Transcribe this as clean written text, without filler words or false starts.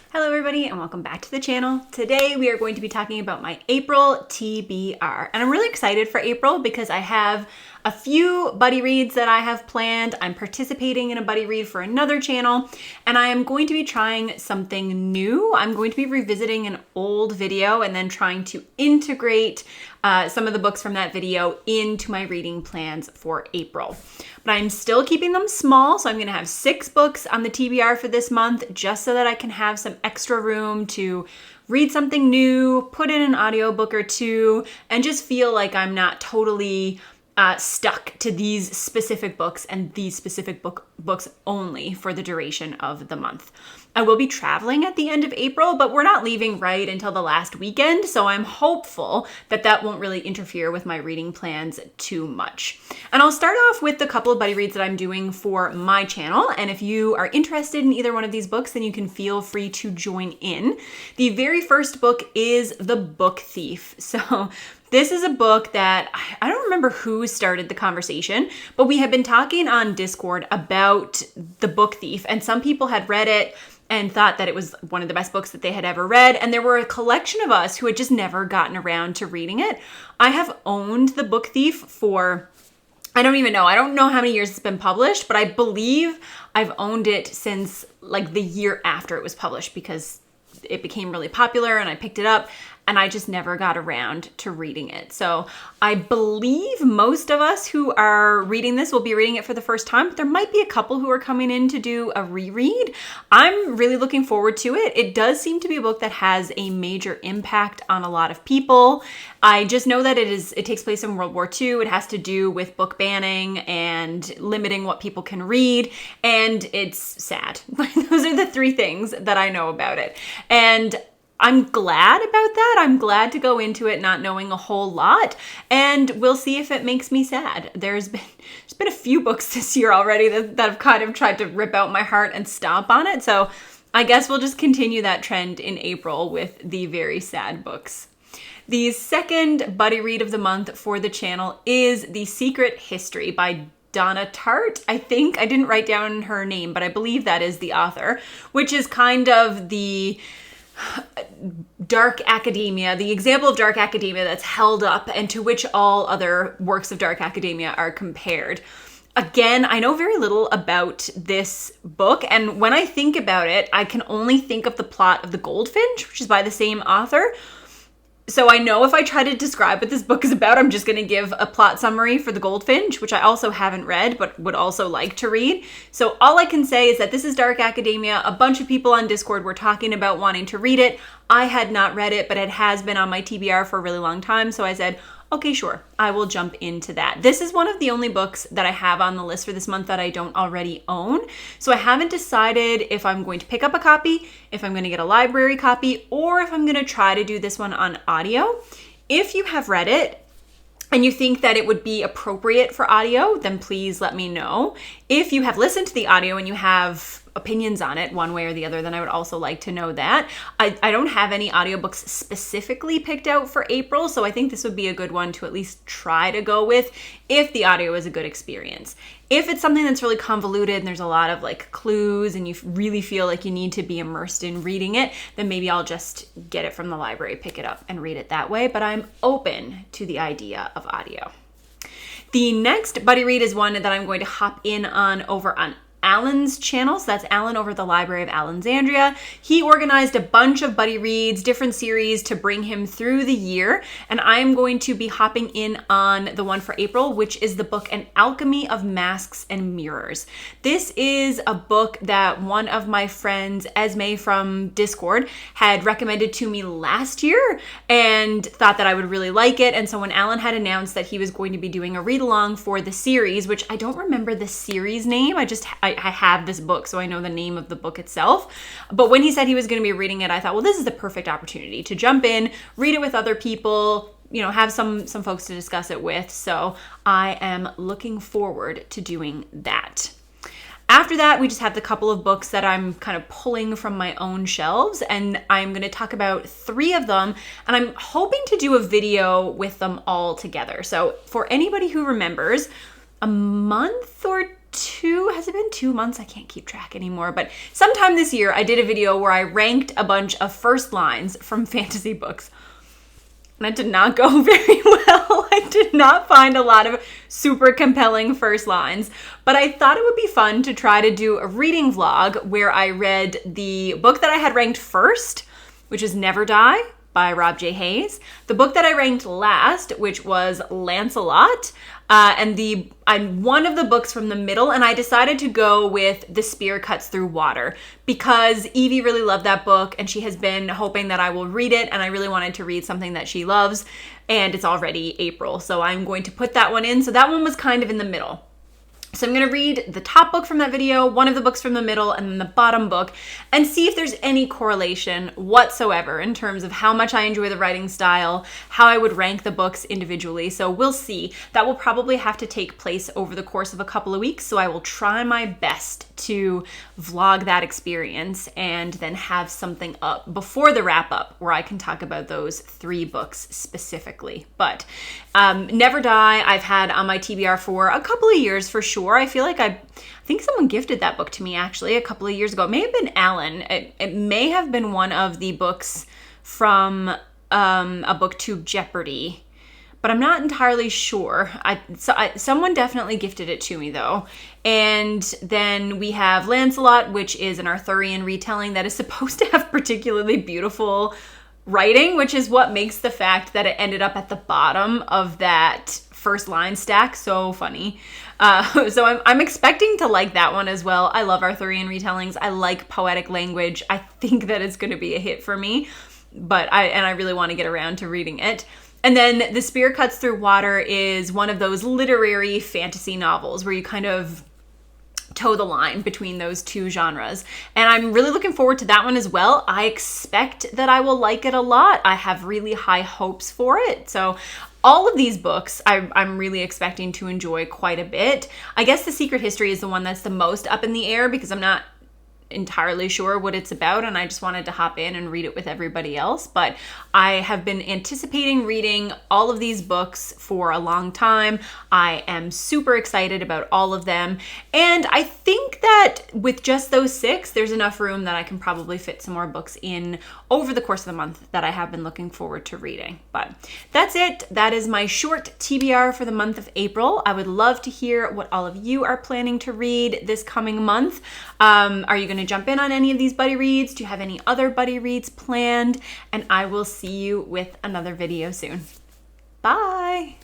Hello everybody and welcome back to the channel. Today we are going to be talking about my April TBR. And I'm really excited for April because I have a few buddy reads that I have planned. I'm participating in a buddy read for another channel and I am going to be trying something new. I'm going to be revisiting an old video and then trying to integrate some of the books from that video into my reading plans for April. But I'm still keeping them small, so I'm going to have 6 books on the TBR for this month just so that I can have some extra room to read something new, put in an audiobook or two, and just feel like I'm not totally stuck to these specific books and these specific books only for the duration of the month. I will be traveling at the end of April, but we're not leaving right until the last weekend, so I'm hopeful that that won't really interfere with my reading plans too much. And I'll start off with the couple of buddy reads that I'm doing for my channel, and if you are interested in either one of these books, then you can feel free to join in. The very first book is The Book Thief. So this is a book that I don't remember who started the conversation, but we had been talking on Discord about The Book Thief, and some people had read it and thought that it was one of the best books that they had ever read. And there were a collection of us who had just never gotten around to reading it. I have owned The Book Thief for, I don't know how many years it's been published, but I believe I've owned it since like the year after it was published because it became really popular and I picked it up and I just never got around to reading it. So I believe most of us who are reading this will be reading it for the first time, but there might be a couple who are coming in to do a reread. I'm really looking forward to it. It does seem to be a book that has a major impact on a lot of people. I just know that it takes place in World War II. It has to do with book banning and limiting what people can read, and it's sad. Those are the 3 things that I know about it. And I'm glad about that. I'm glad to go into it not knowing a whole lot, and we'll see if it makes me sad. There's been a few books this year already that have kind of tried to rip out my heart and stomp on it, so I guess we'll just continue that trend in April with the very sad books. The second buddy read of the month for the channel is The Secret History by Donna Tartt, I think. I didn't write down her name, but I believe that is the author, which is kind of the dark academia, the example of dark academia that's held up and to which all other works of dark academia are compared. Again, I know very little about this book, and when I think about it, I can only think of the plot of The Goldfinch, which is by the same author. So I know if I try to describe what this book is about, I'm just going to give a plot summary for The Goldfinch, which I also haven't read, but would also like to read. So all I can say is that this is dark academia. A bunch of people on Discord were talking about wanting to read it. I had not read it, but it has been on my TBR for a really long time. So I said, okay, sure, I will jump into that. This is one of the only books that I have on the list for this month that I don't already own. So I haven't decided if I'm going to pick up a copy, if I'm going to get a library copy, or if I'm going to try to do this one on audio. If you have read it and you think that it would be appropriate for audio, then please let me know. If you have listened to the audio and you have opinions on it one way or the other, then I would also like to know that. I don't have any audiobooks specifically picked out for April, so I think this would be a good one to at least try to go with if the audio is a good experience. If it's something that's really convoluted and there's a lot of like clues and you really feel like you need to be immersed in reading it, then maybe I'll just get it from the library, pick it up and read it that way, but I'm open to the idea of audio. The next buddy read is one that I'm going to hop in on over on Alan's channel. So that's Alan over at the Library of Alexandria. He organized a bunch of buddy reads, different series to bring him through the year. And I am going to be hopping in on the one for April, which is the book An Alchemy of Masks and Mirrors. This is a book that one of my friends, Esme from Discord, had recommended to me last year and thought that I would really like it. And so when Alan had announced that he was going to be doing a read along for the series, which I don't remember the series name, I have this book, so I know the name of the book itself. But when he said he was going to be reading it, I thought, well, this is the perfect opportunity to jump in, read it with other people, have some folks to discuss it with. So I am looking forward to doing that. After that, we just have the couple of books that I'm kind of pulling from my own shelves, and I'm going to talk about 3 of them, and I'm hoping to do a video with them all together. So for anybody who remembers, a month or has it been 2 months? I can't keep track anymore, but sometime this year I did a video where I ranked a bunch of first lines from fantasy books. And it did not go very well. I did not find a lot of super compelling first lines, but I thought it would be fun to try to do a reading vlog where I read the book that I had ranked first, which is Never Die by Rob J. Hayes, the book that I ranked last, which was Lancelot, and one of the books from the middle, and I decided to go with The Spear Cuts Through Water because Evie really loved that book and she has been hoping that I will read it, and I really wanted to read something that she loves, and it's already April, so I'm going to put that one in. So that one was kind of in the middle. So I'm going to read the top book from that video, one of the books from the middle, and then the bottom book, and see if there's any correlation whatsoever in terms of how much I enjoy the writing style, how I would rank the books individually. So we'll see. That will probably have to take place over the course of a couple of weeks, so I will try my best to vlog that experience and then have something up before the wrap up where I can talk about those 3 books specifically. But Never Die, I've had on my TBR for a couple of years for sure. I feel like I think someone gifted that book to me actually a couple of years ago. It may have been Alan. It may have been one of the books from a BookTube Jeopardy, but I'm not entirely sure. Someone definitely gifted it to me though. And then we have Lancelot, which is an Arthurian retelling that is supposed to have particularly beautiful writing, which is what makes the fact that it ended up at the bottom of that first line stack so funny. So I'm expecting to like that one as well. I love Arthurian retellings. I like poetic language. I think that it's going to be a hit for me, but I really want to get around to reading it. And then The Spear Cuts Through Water is one of those literary fantasy novels where you kind of toe the line between those two genres. And I'm really looking forward to that one as well. I expect that I will like it a lot. I have really high hopes for it. So all of these books I'm really expecting to enjoy quite a bit. I guess The Secret History is the one that's the most up in the air because I'm not entirely sure what it's about and I just wanted to hop in and read it with everybody else. But I have been anticipating reading all of these books for a long time. I am super excited about all of them, and I think that with just those 6 there's enough room that I can probably fit some more books in over the course of the month that I have been looking forward to reading. But that's it. That is my short TBR for the month of April. I would love to hear what all of you are planning to read this coming month. Are you going to jump in on any of these buddy reads? Do you have any other buddy reads planned? And I will see you with another video soon. Bye.